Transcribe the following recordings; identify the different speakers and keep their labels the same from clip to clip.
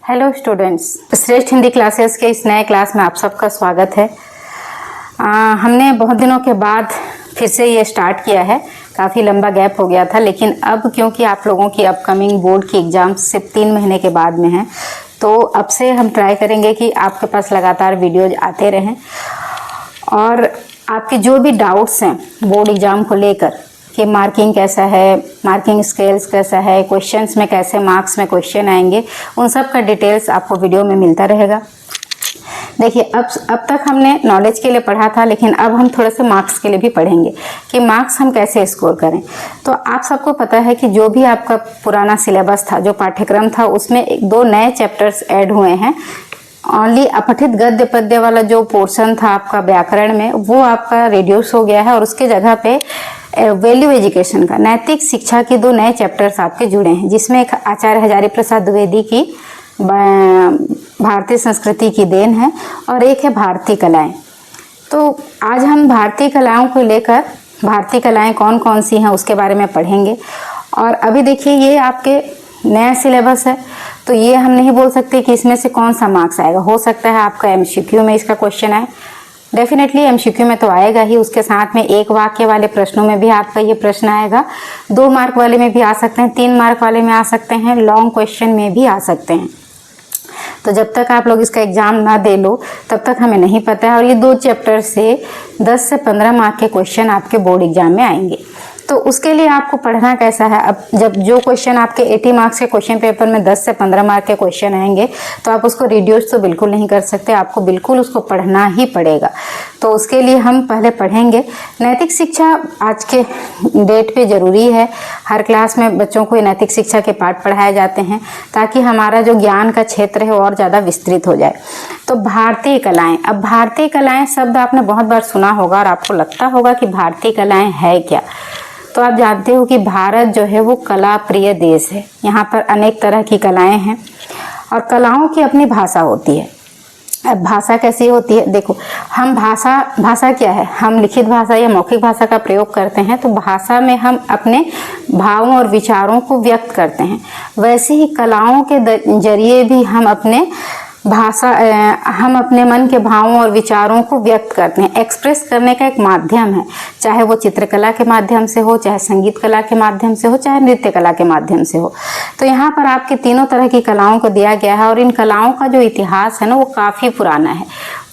Speaker 1: Hello students, श्रेष्ठ Hindi classes के इस नए क्लास में आप सबका स्वागत है। हमने बहुत दिनों के बाद फिर से ये स्टार्ट किया है। काफ़ी लंबा गैप हो गया था, लेकिन अब क्योंकि आप लोगों की अपकमिंग बोर्ड की एग्ज़ाम सिर्फ 3 महीने के बाद में है, तो अब से हम ट्राई करेंगे कि आपके पास लगातार वीडियोज आते रहें और आपके जो भी डाउट्स हैं बोर्ड एग्ज़ाम को लेकर कि मार्किंग कैसा है, मार्किंग स्केल्स कैसा है, क्वेश्चंस में कैसे मार्क्स में क्वेश्चन आएंगे, उन सब का डिटेल्स आपको वीडियो में मिलता रहेगा। देखिए, अब तक हमने नॉलेज के लिए पढ़ा था, लेकिन अब हम थोड़े से मार्क्स के लिए भी पढ़ेंगे कि मार्क्स हम कैसे स्कोर करें। तो आप सबको पता है कि जो भी आपका पुराना सिलेबस था, जो पाठ्यक्रम था, उसमें 2 नए चैप्टर्स ऐड हुए हैं। ओनली अपठित गद्य पद्य वाला जो पोर्शन था आपका व्याकरण में, वो आपका रिड्यूस हो गया है और उसके जगह पे वैल्यू एजुकेशन का, नैतिक शिक्षा के 2 नए चैप्टर्स आपके जुड़े हैं, जिसमें एक आचार्य हजारी प्रसाद द्विवेदी की भारतीय संस्कृति की देन है और एक है भारतीय कलाएं। तो आज हम भारतीय कलाओं को लेकर, भारतीय कलाएं कौन कौन सी हैं उसके बारे में पढ़ेंगे। और अभी देखिए, ये आपके नया सिलेबस है, तो ये हम नहीं बोल सकते कि इसमें से कौन सा मार्क्स आएगा। हो सकता है आपका एमसीक्यू में इसका क्वेश्चन आए, डेफिनेटली एमसीक्यू में तो आएगा ही, उसके साथ में 1 वाक्य वाले प्रश्नों में भी आपका ये प्रश्न आएगा, 2 मार्क वाले में भी आ सकते हैं, 3 मार्क वाले में आ सकते हैं, लॉन्ग क्वेश्चन में भी आ सकते हैं। तो जब तक आप लोग इसका एग्जाम ना दे लो तब तक हमें नहीं पता है। और ये 2 चैप्टर से 10 से 15 मार्क के क्वेश्चन आपके बोर्ड एग्जाम में आएंगे। तो उसके लिए आपको पढ़ना कैसा है, अब जब जो क्वेश्चन आपके 80 मार्क्स के क्वेश्चन पेपर में 10 से 15 मार्क के क्वेश्चन आएंगे, तो आप उसको रिड्यूस तो बिल्कुल नहीं कर सकते, आपको बिल्कुल उसको पढ़ना ही पड़ेगा। तो उसके लिए हम पहले पढ़ेंगे नैतिक शिक्षा। आज के डेट पे ज़रूरी है, हर क्लास में बच्चों को नैतिक शिक्षा के पाठ पढ़ाए जाते हैं, ताकि हमारा जो ज्ञान का क्षेत्र है और ज़्यादा विस्तृत हो जाए। तो भारतीय कलाएँ, अब भारतीय कलाएँ शब्द आपने बहुत बार सुना होगा और आपको लगता होगा कि भारतीय कलाएँ है क्या। तो आप जानते हो कि भारत जो है वो कला प्रिय देश है। यहाँ पर अनेक तरह की कलाएं हैं और कलाओं की अपनी भाषा होती है। अब भाषा कैसी होती है, देखो, हम भाषा क्या है, हम लिखित भाषा या मौखिक भाषा का प्रयोग करते हैं, तो भाषा में हम अपने भावों और विचारों को व्यक्त करते हैं। वैसे ही कलाओं के जरिए भी हम अपने मन के भावों और विचारों को व्यक्त करते हैं। एक्सप्रेस करने का एक माध्यम है, चाहे वो चित्रकला के माध्यम से हो, चाहे संगीत कला के माध्यम से हो, चाहे नृत्य कला के माध्यम से हो। तो यहाँ पर आपके तीनों तरह की कलाओं को दिया गया है और इन कलाओं का जो इतिहास है ना, वो काफ़ी पुराना है।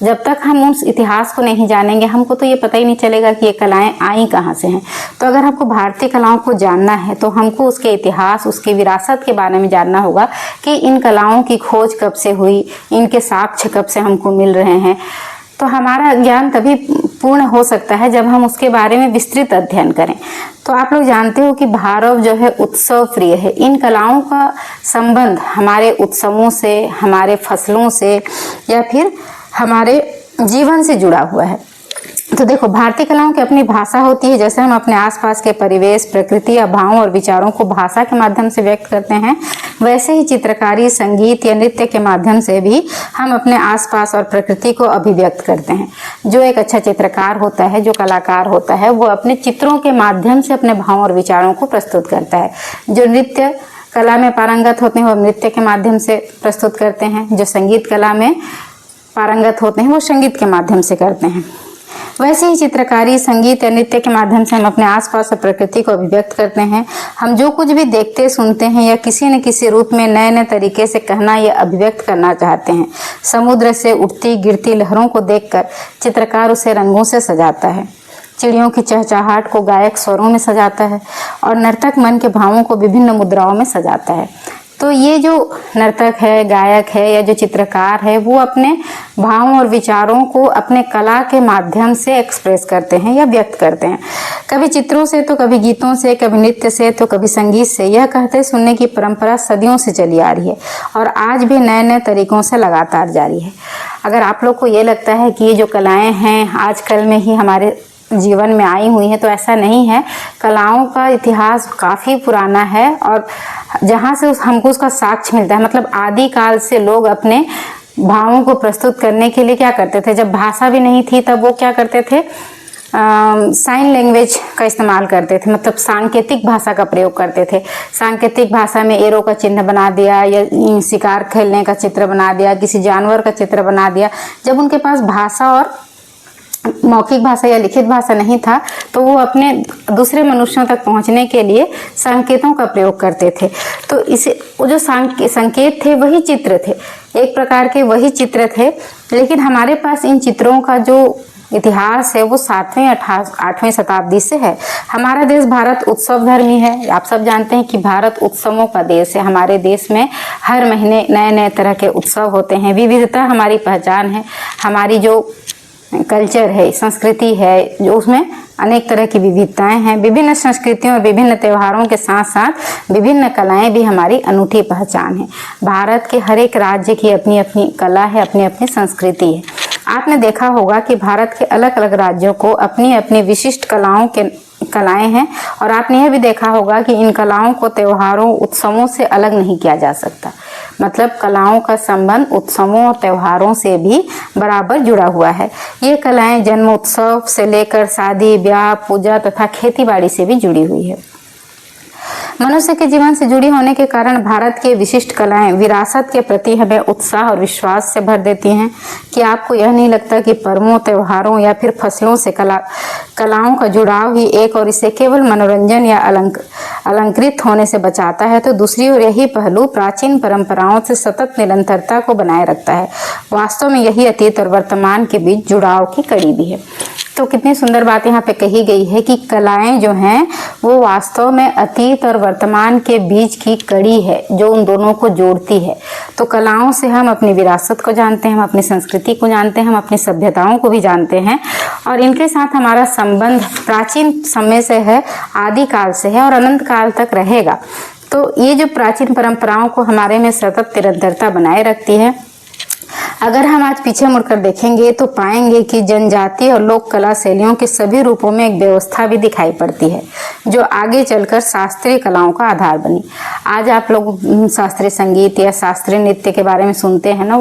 Speaker 1: जब तक हम उस इतिहास को नहीं जानेंगे, हमको तो ये पता ही नहीं चलेगा कि ये कलाएं आई कहाँ से हैं। तो अगर हमको भारतीय कलाओं को जानना है, तो हमको उसके इतिहास, उसकी विरासत के बारे में जानना होगा कि इन कलाओं की खोज कब से हुई, इनके साक्ष्य कब से हमको मिल रहे हैं। तो हमारा ज्ञान तभी पूर्ण हो सकता है जब हम उसके बारे में विस्तृत अध्ययन करें। तो आप लोग जानते हो कि भारत जो है उत्सव प्रिय है। इन कलाओं का संबंध हमारे उत्सवों से, हमारे फसलों से या फिर हमारे जीवन से जुड़ा हुआ है। तो देखो, भारतीय कलाओं की अपनी भाषा होती है। जैसे हम अपने आसपास के परिवेश, प्रकृति या भावों और विचारों को भाषा के माध्यम से व्यक्त करते हैं, वैसे ही चित्रकारी, संगीत या नृत्य के माध्यम से भी हम अपने आसपास और प्रकृति को अभिव्यक्त करते हैं। जो एक अच्छा चित्रकार होता है, जो कलाकार होता है, वो अपने चित्रों के माध्यम से अपने भावों और विचारों को प्रस्तुत करता है। जो नृत्य कला में पारंगत होते हैं, वो नृत्य के माध्यम से प्रस्तुत करते हैं। जो संगीत कला में पारंगत होते हैं, वो संगीत के माध्यम से करते हैं। वैसे ही चित्रकारी, संगीत या नृत्य के माध्यम से हम अपने आसपास और प्रकृति को अभिव्यक्त करते हैं। हम जो कुछ भी देखते, सुनते हैं या किसी न किसी रूप में नए नए तरीके से कहना या अभिव्यक्त करना चाहते हैं। समुद्र से उठती गिरती लहरों को देखकर चित्रकार उसे रंगों से सजाता है, चिड़ियों की चहचहाहट को गायक स्वरों में सजाता है और नर्तक मन के भावों को विभिन्न मुद्राओं में सजाता है। तो ये जो नर्तक है, गायक है या जो चित्रकार है, वो अपने भावों और विचारों को अपने कला के माध्यम से एक्सप्रेस करते हैं या व्यक्त करते हैं। कभी चित्रों से, तो कभी गीतों से, कभी नृत्य से, तो कभी संगीत से। यह कहते सुनने की परंपरा सदियों से चली आ रही है और आज भी नए नए तरीकों से लगातार जारी है। अगर आप लोग को ये लगता है कि ये जो कलाएं हैं आजकल में ही हमारे जीवन में आई हुई है, तो ऐसा नहीं है। कलाओं का इतिहास काफ़ी पुराना है और जहाँ से हमको उसका साक्ष्य मिलता है, मतलब आदिकाल से लोग अपने भावों को प्रस्तुत करने के लिए क्या करते थे। जब भाषा भी नहीं थी, तब वो क्या करते थे, साइन लैंग्वेज का इस्तेमाल करते थे, मतलब सांकेतिक भाषा का प्रयोग करते थे। सांकेतिक भाषा में एरो का चिन्ह बना दिया या शिकार खेलने का चित्र बना दिया, किसी जानवर का चित्र बना दिया। जब उनके पास भाषा और मौखिक भाषा या लिखित भाषा नहीं था तो वो अपने दूसरे मनुष्यों तक पहुंचने के लिए संकेतों का प्रयोग करते थे। तो इसे वो जो संकेत थे वही चित्र थे, एक प्रकार के वही चित्र थे। लेकिन हमारे पास इन चित्रों का जो इतिहास है वो 7वीं 8वीं शताब्दी से है। हमारा देश भारत उत्सव धर्मी है। आप सब जानते हैं कि भारत उत्सवों का देश है। हमारे देश में हर महीने नए नए तरह के उत्सव होते हैं। विविधता हमारी पहचान है। हमारी जो कल्चर है, संस्कृति है, जो उसमें अनेक तरह की विविधताएं हैं। विभिन्न संस्कृतियों और विभिन्न त्योहारों के साथ साथ विभिन्न कलाएं भी हमारी अनूठी पहचान है। भारत के हर एक राज्य की अपनी अपनी कला है, अपनी अपनी संस्कृति है। आपने देखा होगा कि भारत के अलग अलग राज्यों को अपनी अपनी विशिष्ट कलाएं हैं और आपने यह भी देखा होगा कि इन कलाओं को त्योहारों उत्सवों से अलग नहीं किया जा सकता। मतलब कलाओं का संबंध उत्सवों और त्योहारों से भी बराबर जुड़ा हुआ है। ये कलाएं जन्मोत्सव से लेकर शादी ब्याह पूजा तथा खेतीबाड़ी से भी जुड़ी हुई है। मनुष्य के जीवन से जुड़ी होने के कारण भारत के विशिष्ट कलाएं विरासत के प्रति हमें उत्साह और विश्वास से भर देती हैं। कि आपको यह नहीं लगता कि पर्वों त्योहारों या फिर फसलों से कलाओं का जुड़ाव ही एक और इसे केवल मनोरंजन या अलंकृत होने से बचाता है, तो दूसरी ओर यही पहलू प्राचीन परंपराओं से सतत निरंतरता को बनाए रखता है। वास्तव में यही अतीत और वर्तमान के बीच जुड़ाव की कड़ी भी है। तो कितनी सुंदर बात यहाँ पे कही गई है कि कलाएं जो हैं वो वास्तव में अतीत और वर्तमान के बीच की कड़ी है जो उन दोनों को जोड़ती है। तो कलाओं से हम अपनी विरासत को जानते हैं, हम अपनी संस्कृति को जानते हैं, हम अपनी सभ्यताओं को भी जानते हैं और इनके साथ हमारा संबंध प्राचीन समय से है, आदि काल से है और अनंत काल तक रहेगा। तो ये जो प्राचीन परंपराओं को हमारे में सतत निरंतरता बनाए रखती है। अगर हम आज पीछे मुड़कर देखेंगे तो पाएंगे कि जनजातीय और लोक कला शैलियों के सभी रूपों में एक व्यवस्था भी दिखाई पड़ती है जो आगे चलकर शास्त्रीय कलाओं का आधार बनी। आज आप लोग शास्त्रीय संगीत या शास्त्रीय नृत्य के बारे में सुनते हैं ना,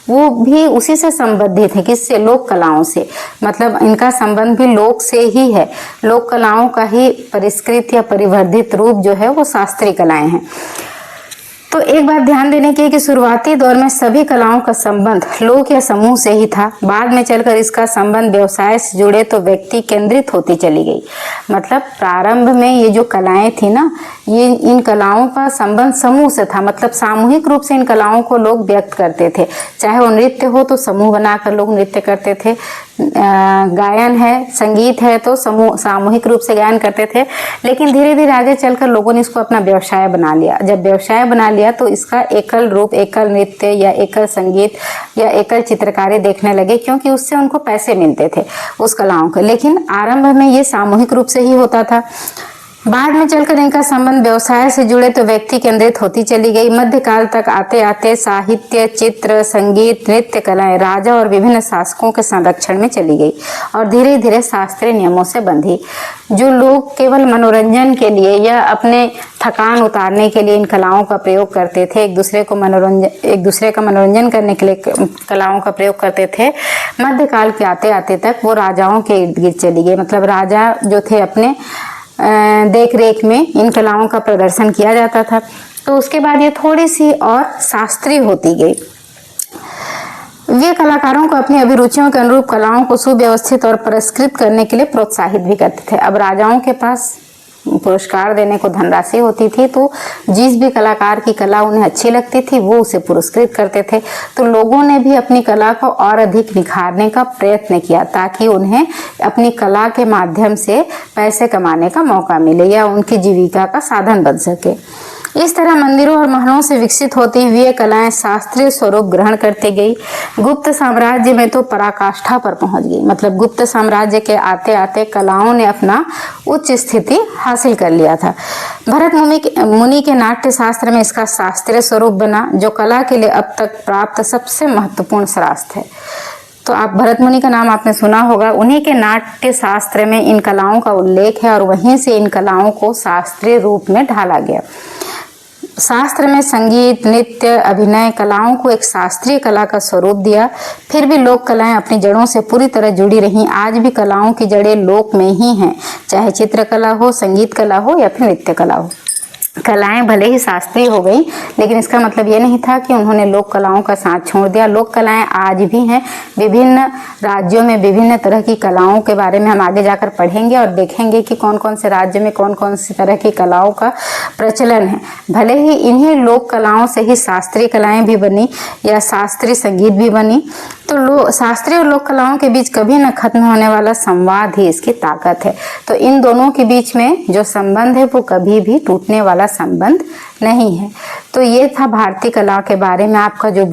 Speaker 1: वो भी उसी से संबंधित है। किससे? लोक कलाओं से। मतलब इनका संबंध भी लोक से ही है। लोक कलाओं का ही परिष्कृत या परिवर्धित रूप जो है वो शास्त्रीय कलाएं हैं। तो एक बात ध्यान देने की है कि शुरुआती दौर में सभी कलाओं का संबंध लोक या समूह से ही था। बाद में चलकर इसका संबंध व्यवसाय से जुड़े तो व्यक्ति केंद्रित होती चली गई। मतलब प्रारंभ में ये जो कलाएं थी ना, ये इन कलाओं का संबंध समूह से था। मतलब सामूहिक रूप से इन कलाओं को लोग व्यक्त करते थे। चाहे वो नृत्य हो तो समूह बनाकर लोग नृत्य करते थे, गायन है, संगीत है तो समूह सामूहिक रूप से गायन करते थे। लेकिन धीरे धीरे आगे चलकर लोगों ने इसको अपना व्यवसाय बना लिया। जब व्यवसाय बना लिया तो इसका एकल रूप, एकल नृत्य या एकल संगीत या एकल चित्रकारी देखने लगे, क्योंकि उससे उनको पैसे मिलते थे उस कलाओं के। लेकिन आरंभ में ये सामूहिक रूप से ही होता था। बाद में चलकर इनका संबंध व्यवसाय से जुड़े तो व्यक्ति केंद्रित होती चली गई। मध्यकाल तक आते आते साहित्य, चित्र, संगीत, नृत्य कलाएं राजा और विभिन्न शासकों के संरक्षण में चली गई और धीरे धीरे शास्त्रीय नियमों से बंधी। जो लोग केवल मनोरंजन के लिए या अपने थकान उतारने के लिए इन कलाओं का प्रयोग करते थे, एक दूसरे का मनोरंजन करने के लिए कलाओं का प्रयोग करते थे, मध्यकाल के आते आते तक वो राजाओं के इर्द गिर्द चली गई। मतलब राजा जो थे अपने देख रेख में इन कलाओं का प्रदर्शन किया जाता था। तो उसके बाद ये थोड़ी सी और शास्त्रीय होती गई। वे कलाकारों को अपनी अभिरुचियों के अनुरूप कलाओं को सुव्यवस्थित और पुरस्कृत करने के लिए प्रोत्साहित भी करते थे। अब राजाओं के पास पुरस्कार देने को धनराशि होती थी, तो जिस भी कलाकार की कला उन्हें अच्छी लगती थी वो उसे पुरस्कृत करते थे। तो लोगों ने भी अपनी कला को और अधिक निखारने का प्रयत्न किया ताकि उन्हें अपनी कला के माध्यम से पैसे कमाने का मौका मिले या उनकी जीविका का साधन बन सके। इस तरह मंदिरों और महलों से विकसित होती हुई ये कलाएं शास्त्रीय स्वरूप ग्रहण करती गई। गुप्त साम्राज्य में तो पराकाष्ठा पर पहुंच गई। मतलब गुप्त साम्राज्य के आते आते कलाओं ने अपना उच्च स्थिति हासिल कर लिया था। भरत मुनि के नाट्य शास्त्र में इसका शास्त्रीय स्वरूप बना, जो कला के लिए अब तक प्राप्त सबसे महत्वपूर्ण शास्त्र है। तो आप भरत मुनि का नाम आपने सुना होगा। उन्हीं के नाट्य शास्त्र में इन कलाओं का उल्लेख है और वहीं से इन कलाओं को शास्त्रीय रूप में ढाला गया। शास्त्र में संगीत, नृत्य, अभिनय कलाओं को एक शास्त्रीय कला का स्वरूप दिया। फिर भी लोक कलाएं अपनी जड़ों से पूरी तरह जुड़ी रहीं। आज भी कलाओं की जड़ें लोक में ही हैं, चाहे चित्रकला हो, संगीत कला हो या फिर नृत्य कला हो। कलाएं भले ही शास्त्रीय हो गई, लेकिन इसका मतलब ये नहीं था कि उन्होंने लोक कलाओं का साथ छोड़ दिया। लोक कलाएं आज भी हैं। विभिन्न राज्यों में विभिन्न तरह की कलाओं के बारे में हम आगे जाकर पढ़ेंगे और देखेंगे कि कौन कौन से राज्य में कौन कौन सी तरह की कलाओं का प्रचलन है। भले ही इन्हीं लोक कलाओं से ही शास्त्रीय कलाएं भी बनी या शास्त्रीय संगीत भी बनी, तो शास्त्रीय और लोक कलाओं के बीच कभी न खत्म होने वाला संवाद ही इसकी ताकत है। तो इन दोनों के बीच में जो संबंध है वो कभी भी टूटने वाला संबंध नहीं है। तो ये था भारतीय कला के बारे में आपका जो